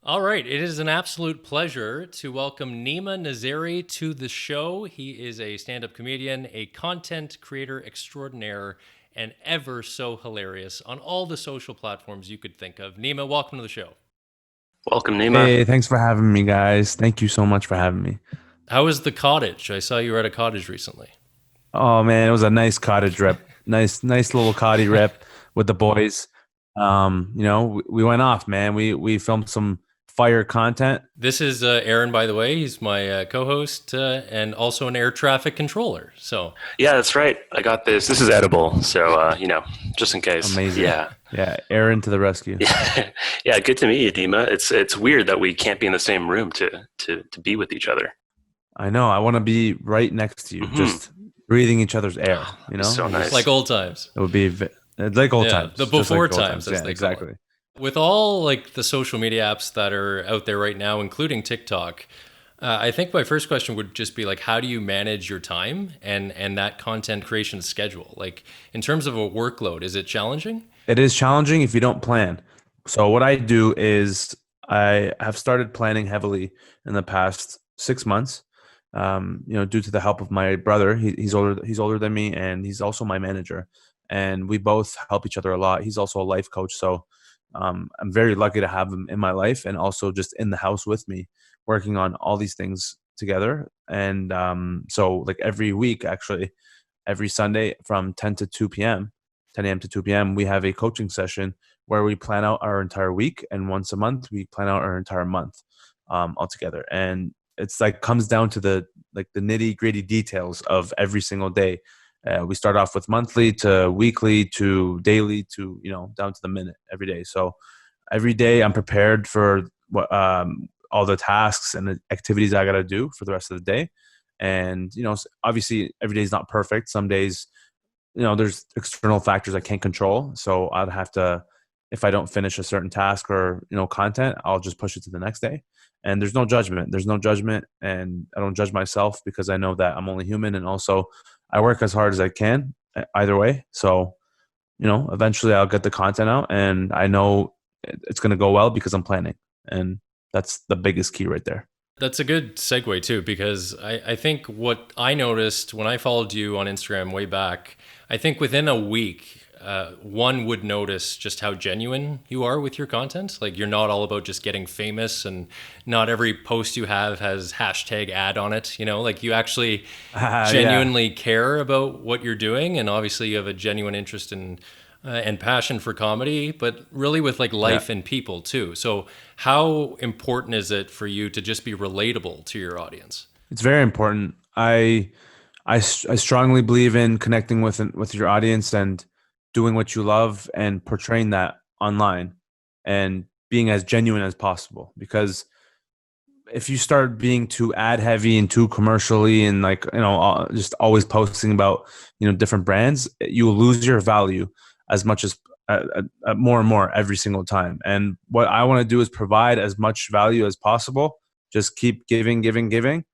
All right, it is an absolute pleasure to welcome Neema Nazeri to the show. He is a stand up comedian, a content creator extraordinaire, and ever so hilarious on all the social platforms you could think of. Neema, welcome to the show. Welcome, Neema. Hey, thanks for having me, guys. Thank you so much for having me. How is the cottage? I saw you were at a cottage recently. Oh man, it was a nice cottage rip. Nice little cottage rip with the boys. We went off, man. We filmed some fire content. This is Aaron, by the way. He's my co host and also an air traffic controller. So, Yeah, that's right. I got this. This is edible, so just in case. Amazing. Yeah, Yeah, Aaron to the rescue. yeah, yeah. Good to meet you, Neema. It's weird that we can't be in the same room to be with each other. I know. I want to be right next to you, Hmm. just breathing each other's air. So like nice. old times. It would be it's like old Yeah, times, the just before like old times, times. as Yeah, they call it. exactly. With all like the social media apps that are out there right now, including TikTok, I think my first question would just be like, how do you manage your time and that content creation schedule? Like in terms of a workload, is it challenging? It is challenging if you don't plan. So what I do is I have started planning heavily in the past 6 months. Due to the help of my brother. He's older. He's older than me, and he's also my manager. And we both help each other a lot. He's also a life coach, so I'm very lucky to have him in my life, and also just in the house with me, working on all these things together. And so, like every week, actually, every Sunday from 10 to 2 p.m., 10 a.m. to 2 p.m., we have a coaching session where we plan out our entire week. And once a month, we plan out our entire month all together. And it's like comes down to the nitty gritty details of every single day. We start off with monthly to weekly to daily to, down to the minute every day. So every day I'm prepared for all the tasks and the activities I got to do for the rest of the day. And, obviously every day is not perfect. Some days, there's external factors I can't control. So I'd have to, if I don't finish a certain task or, content, I'll just push it to the next day. And there's no judgment. There's no judgment. And I don't judge myself because I know that I'm only human. And also I work as hard as I can either way. So, eventually I'll get the content out and I know it's going to go well because I'm planning. And that's the biggest key right there. That's a good segue too, because I think what I noticed when I followed you on Instagram way back, I think within a week, one would notice just how genuine you are with your content. Like you're not all about just getting famous, and not every post you have has hashtag ad on it. Like you actually Yeah. genuinely care about what you're doing, and obviously you have a genuine interest in and passion for comedy, but really with like Yeah. life and people too. So, how important is it for you to just be relatable to your audience? It's very important. I strongly believe in connecting with your audience and doing what you love and portraying that online and being as genuine as possible. Because if you start being too ad heavy and too commercially and like just always posting about different brands, you will lose your value as much as more and more every single time. And what I want to do is provide as much value as possible. Just keep giving, giving, giving,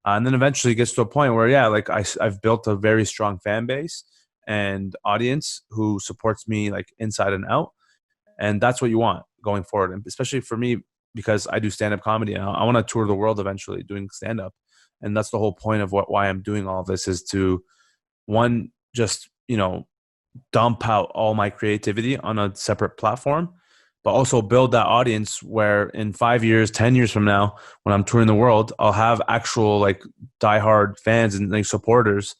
and then eventually it gets to a point where yeah, like I've built a very strong fan base and audience who supports me like inside and out, and that's what you want going forward. And especially for me, because I do stand up comedy, and I want to tour the world eventually doing stand up, and that's the whole point of why I'm doing all this is to one just dump out all my creativity on a separate platform, but also build that audience where in 5 years, 10 years from now, when I'm touring the world, I'll have actual like diehard fans and like supporters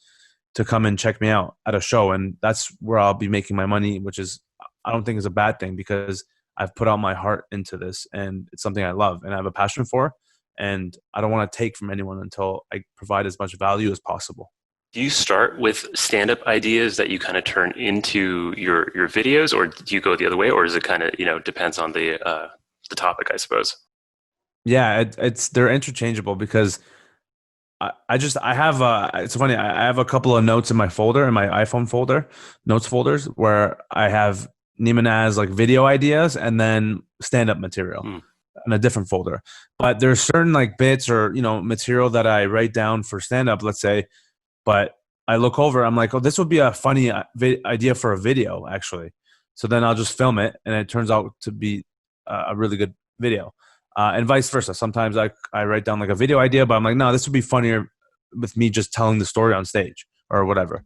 to come and check me out at a show. And that's where I'll be making my money, which is, I don't think is a bad thing because I've put all my heart into this and it's something I love and I have a passion for. And I don't want to take from anyone until I provide as much value as possible. Do you start with stand-up ideas that you kind of turn into your videos, or do you go the other way, or is it kind of depends on the topic, I suppose? Yeah, it's they're interchangeable because I have it's funny, I have a couple of notes in my folder in my iPhone folder, notes folders where I have Neema Naz like video ideas and then stand up material Hmm. in a different folder. But there's certain like bits or material that I write down for stand up, let's say, but I look over, I'm like, oh, this would be a funny idea for a video actually. So then I'll just film it and it turns out to be a really good video. and vice versa. Sometimes I write down like a video idea, but I'm like, no, this would be funnier with me just telling the story on stage or whatever.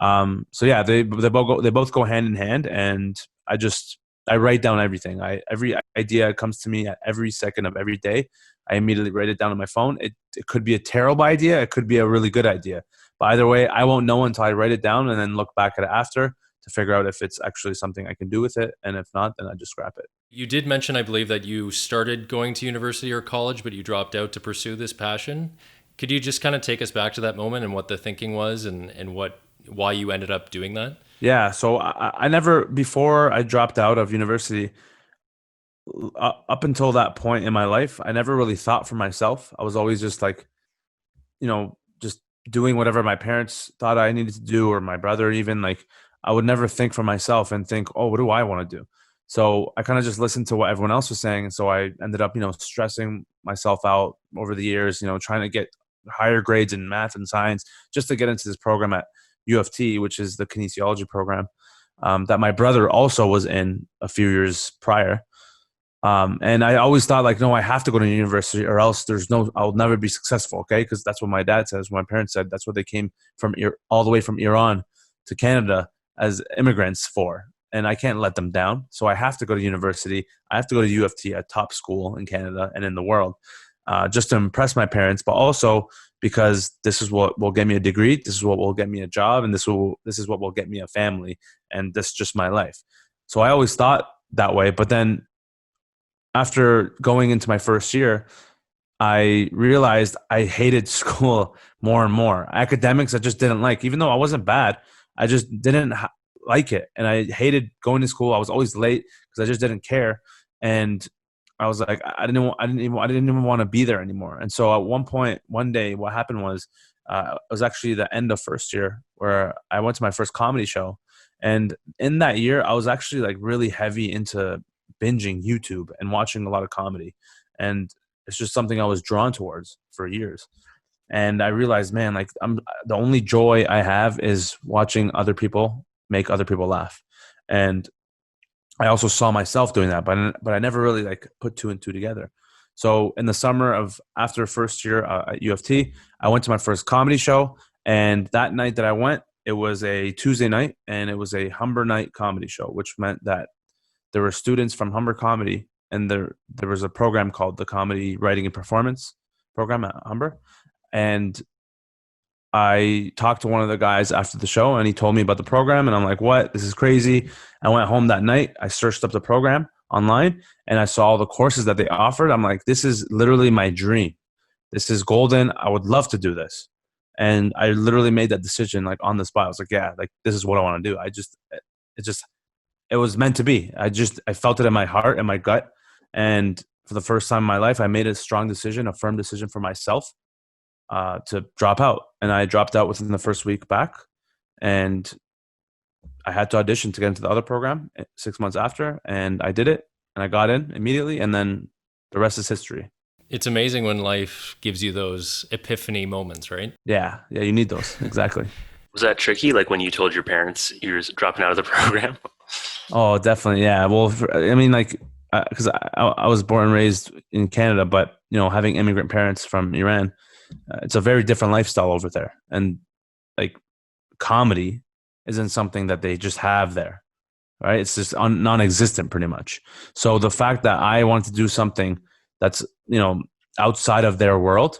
So yeah, they both go hand in hand, and I write down everything. Every idea comes to me at every second of every day. I immediately write it down on my phone. It could be a terrible idea. It could be a really good idea. But either way, I won't know until I write it down and then look back at it after to figure out if it's actually something I can do with it. And if not, then I just scrap it. You did mention, I believe, that you started going to university or college, but you dropped out to pursue this passion. Could you just kind of take us back to that moment and what the thinking was and why you ended up doing that? Yeah. So I never, before I dropped out of university, up until that point in my life, I never really thought for myself. I was always just like, just doing whatever my parents thought I needed to do, or my brother even. Like, I would never think for myself and think, oh, what do I want to do? So I kind of just listened to what everyone else was saying. And so I ended up, stressing myself out over the years, trying to get higher grades in math and science just to get into this program at U of T, which is the kinesiology program, that my brother also was in a few years prior. And I always thought like, no, I have to go to university or else I'll never be successful. Okay. Cause that's what my dad says. My parents said that's what they came from all the way from Iran to Canada as immigrants for, and I can't let them down. So I have to go to university. I have to go to U of T, a top school in Canada and in the world, just to impress my parents, but also because this is what will get me a degree. This is what will get me a job. And this is what will get me a family. And this is just my life. So I always thought that way. But then after going into my first year, I realized I hated school more and more. Academics, I just didn't like, even though I wasn't bad, I just didn't like it. And I hated going to school. I was always late because I just didn't care. And I was like, I didn't even want to be there anymore. And so at one day, what happened was, it was actually the end of first year where I went to my first comedy show. And in that year, I was actually like really heavy into binging YouTube and watching a lot of comedy. And it's just something I was drawn towards for years. And I realized, man, like the only joy I have is watching other people make other people laugh. And I also saw myself doing that, but I never really like put two and two together. So in the summer of after first year at U of T, I went to my first comedy show. And that night that I went, it was a Tuesday night, and it was a Humber night comedy show, which meant that there were students from Humber Comedy, and there was a program called the Comedy Writing and Performance program at Humber. And I talked to one of the guys after the show, and he told me about the program, and I'm like, what? This is crazy. I went home that night. I searched up the program online, and I saw all the courses that they offered. I'm like, this is literally my dream. This is golden. I would love to do this. And I literally made that decision like on the spot. I was like, yeah, like this is what I want to do. It was meant to be. I felt it in my heart and my gut. And for the first time in my life, I made a strong decision, a firm decision for myself to drop out. And I dropped out within the first week back. And I had to audition to get into the other program 6 months after. And I did it. And I got in immediately. And then the rest is history. It's amazing when life gives you those epiphany moments, right? Yeah. Yeah, you need those. Exactly. Was that tricky? Like when you told your parents you were dropping out of the program? Oh, definitely. Yeah. Well, I mean, like, because I was born and raised in Canada, but, having immigrant parents from Iran, it's a very different lifestyle over there. And like comedy isn't something that they just have there, right? It's just non-existent pretty much. So the fact that I wanted to do something that's, outside of their world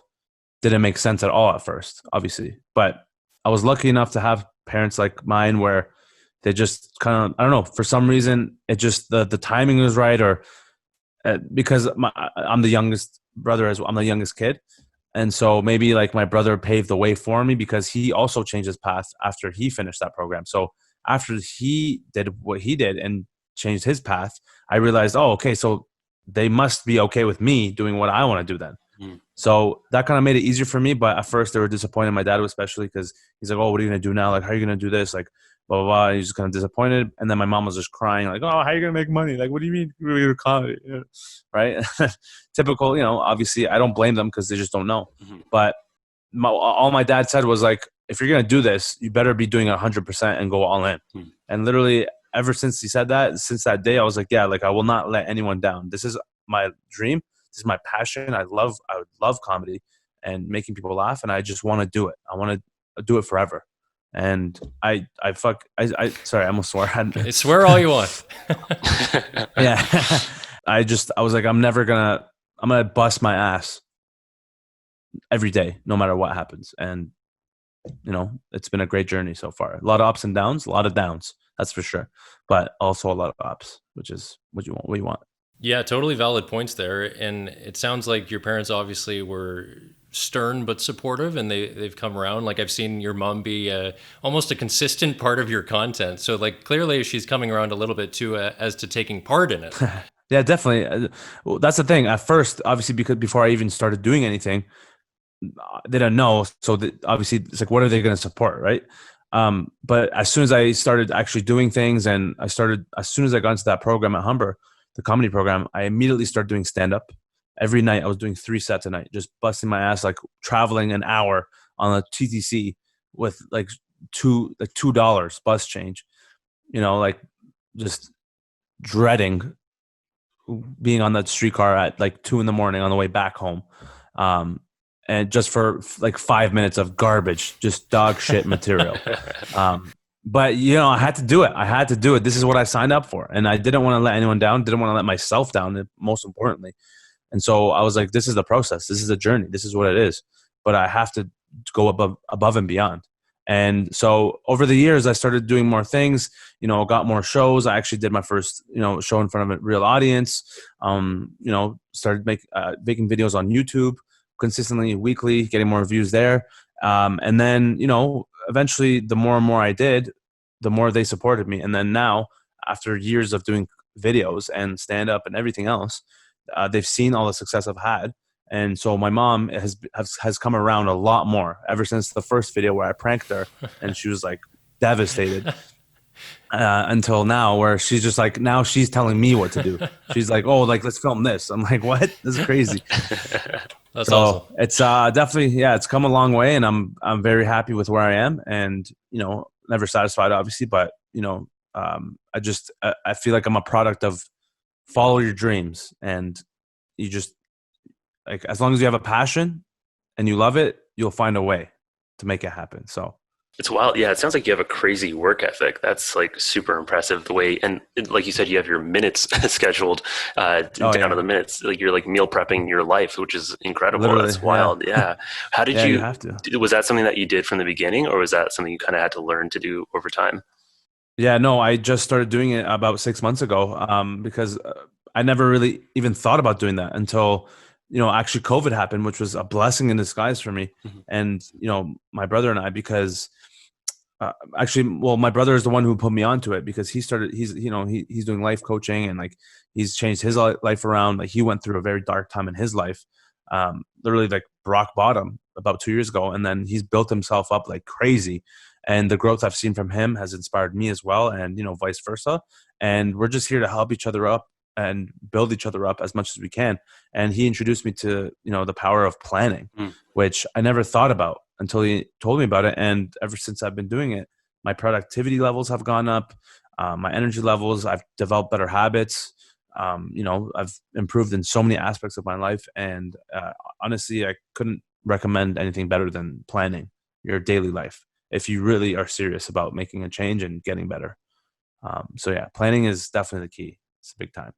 didn't make sense at all at first, obviously. But I was lucky enough to have parents like mine where they just kind of, I don't know, for some reason, it just, the timing was right, or because I'm the youngest brother as well. I'm the youngest kid. And so maybe like my brother paved the way for me because he also changed his path after he finished that program. So after he did what he did and changed his path, I realized, oh, okay, so they must be okay with me doing what I want to do then. So that kind of made it easier for me. But at first they were disappointed. My dad especially, because he's like, oh, what are you going to do now? Like, how are you going to do this? Like, blah, blah, blah. He's just kind of disappointed. And then my mom was just crying like, oh, how are you going to make money? Like, what do you mean you're going to comedy? Yeah. Right? Typical, obviously I don't blame them because they just don't know. But all my dad said was like, if you're going to do this, you better be doing 100% and go all in. And literally ever since he said that, since that day, I was like, yeah, like I will not let anyone down. This is my dream. This is my passion. I would love comedy and making people laugh, and I just want to do it. I want to do it forever. And sorry, I almost swore. Okay, swear all you want. Yeah. I was like, I'm gonna bust my ass every day, no matter what happens. And it's been a great journey so far. A lot of ups and downs, a lot of downs, that's for sure. But also a lot of ups, which is what you want. Yeah, totally valid points there. And it sounds like your parents obviously were stern but supportive, and they've come around. Like, I've seen your mom be almost a consistent part of your content. So like, clearly she's coming around a little bit too, as to taking part in it. Yeah, definitely. Well, that's the thing. At first, obviously, because before I even started doing anything, they didn't know. So obviously, it's like, what are they going to support, right? But as soon as I started actually doing things, and as soon as I got into that program at Humber, the comedy program, I immediately started doing stand up. Every night I was doing 3 sets a night, just busting my ass, like traveling an hour on a TTC with like $2 bus change, like just dreading being on that streetcar at like 2 a.m. on the way back home. And just for like 5 minutes of garbage, just dog shit material. But I had to do it. This is what I signed up for. And I didn't want to let anyone down, didn't want to let myself down, most importantly. And so I was like, this is the process. This is the journey. This is what it is. But I have to go above and beyond. And so over the years, I started doing more things, got more shows. I actually did my first, show in front of a real audience. Started making videos on YouTube consistently, weekly, getting more views there. And then, eventually the more and more I did, the more they supported me. And then now, after years of doing videos and stand up and everything else, they've seen all the success I've had. And so my mom has come around a lot more ever since the first video where I pranked her and she was like devastated, until now, where she's just like, now she's telling me what to do. She's like, oh, like, let's film this. I'm like, what? This is crazy. That's awesome. It's definitely, yeah, it's come a long way, and I'm very happy with where I am, and never satisfied, obviously, but I feel like I'm a product of follow your dreams, and you just, like, as long as you have a passion and you love it, you'll find a way to make it happen. So it's wild. Yeah, it sounds like you have a crazy work ethic. That's like super impressive, the way, and like you said, you have your minutes scheduled down to the minutes. Like, you're like meal prepping your life, which is incredible. Literally, that's wild. Yeah. How did you have to. Was that something that you did from the beginning, or was that something you kind of had to learn to do over time? Yeah, no, I just started doing it about 6 months ago, because I never really even thought about doing that until, actually COVID happened, which was a blessing in disguise for me. Mm-hmm. And, my brother and I, because my brother is the one who put me onto it, because he's doing life coaching, and like, he's changed his life around. Like, he went through a very dark time in his life, literally like rock bottom about 2 years ago. And then he's built himself up like crazy. And the growth I've seen from him has inspired me as well, and, vice versa. And we're just here to help each other up and build each other up as much as we can. And he introduced me to, the power of planning, which I never thought about until he told me about it. And ever since I've been doing it, my productivity levels have gone up, my energy levels, I've developed better habits. I've improved in so many aspects of my life. And honestly, I couldn't recommend anything better than planning your daily life if you really are serious about making a change and getting better. So yeah, planning is definitely the key. It's big time.